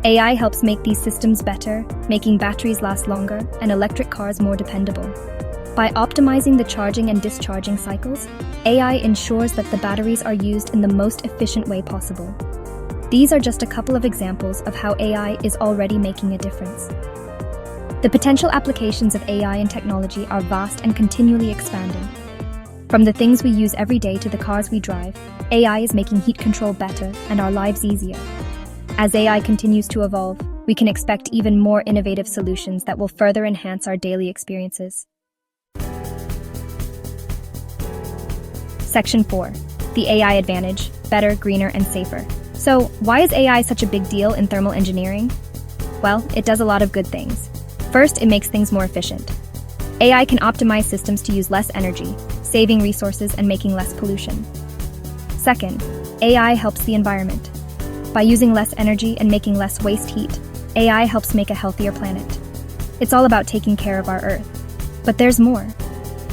AI helps make these systems better, making batteries last longer and electric cars more dependable. By optimizing the charging and discharging cycles, AI ensures that the batteries are used in the most efficient way possible. These are just a couple of examples of how AI is already making a difference. The potential applications of AI in technology are vast and continually expanding. From the things we use every day to the cars we drive, AI is making heat control better and our lives easier. As AI continues to evolve, we can expect even more innovative solutions that will further enhance our daily experiences. Section 4. The AI advantage: better, greener, and safer. So, why is AI such a big deal in thermal engineering? Well, it does a lot of good things. First, it makes things more efficient. AI can optimize systems to use less energy, saving resources and making less pollution. Second, AI helps the environment. By using less energy and making less waste heat, AI helps make a healthier planet. It's all about taking care of our Earth. But there's more.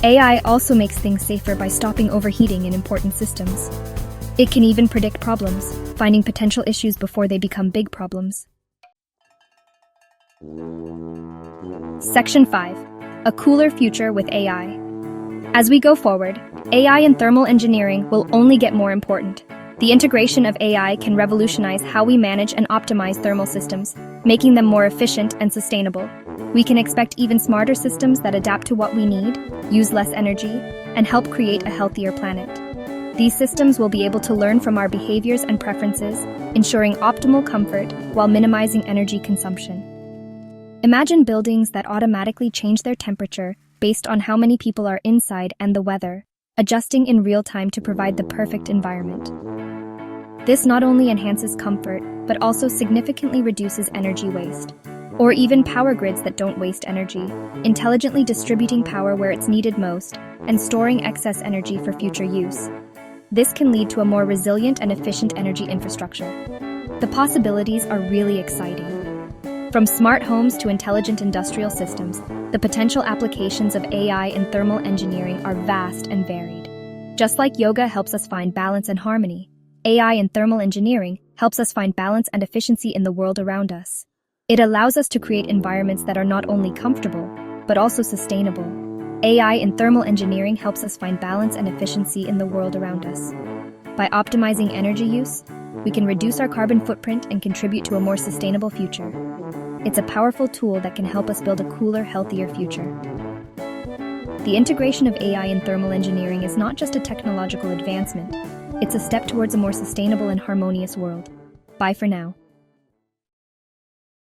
AI also makes things safer by stopping overheating in important systems. It can even predict problems, finding potential issues before they become big problems. Section 5. A cooler future with AI. As we go forward, AI in thermal engineering will only get more important. The integration of AI can revolutionize how we manage and optimize thermal systems, making them more efficient and sustainable. We can expect even smarter systems that adapt to what we need, use less energy, and help create a healthier planet. These systems will be able to learn from our behaviors and preferences, ensuring optimal comfort while minimizing energy consumption. Imagine buildings that automatically change their temperature based on how many people are inside and the weather, adjusting in real time to provide the perfect environment. This not only enhances comfort, but also significantly reduces energy waste. Or even power grids that don't waste energy, intelligently distributing power where it's needed most, and storing excess energy for future use. This can lead to a more resilient and efficient energy infrastructure. The possibilities are really exciting. From smart homes to intelligent industrial systems, the potential applications of AI in thermal engineering are vast and varied. Just like yoga helps us find balance and harmony, AI in thermal engineering helps us find balance and efficiency in the world around us. It allows us to create environments that are not only comfortable, but also sustainable. AI in thermal engineering helps us find balance and efficiency in the world around us. By optimizing energy use, we can reduce our carbon footprint and contribute to a more sustainable future. It's a powerful tool that can help us build a cooler, healthier future. The integration of AI in thermal engineering is not just a technological advancement, it's a step towards a more sustainable and harmonious world. Bye for now.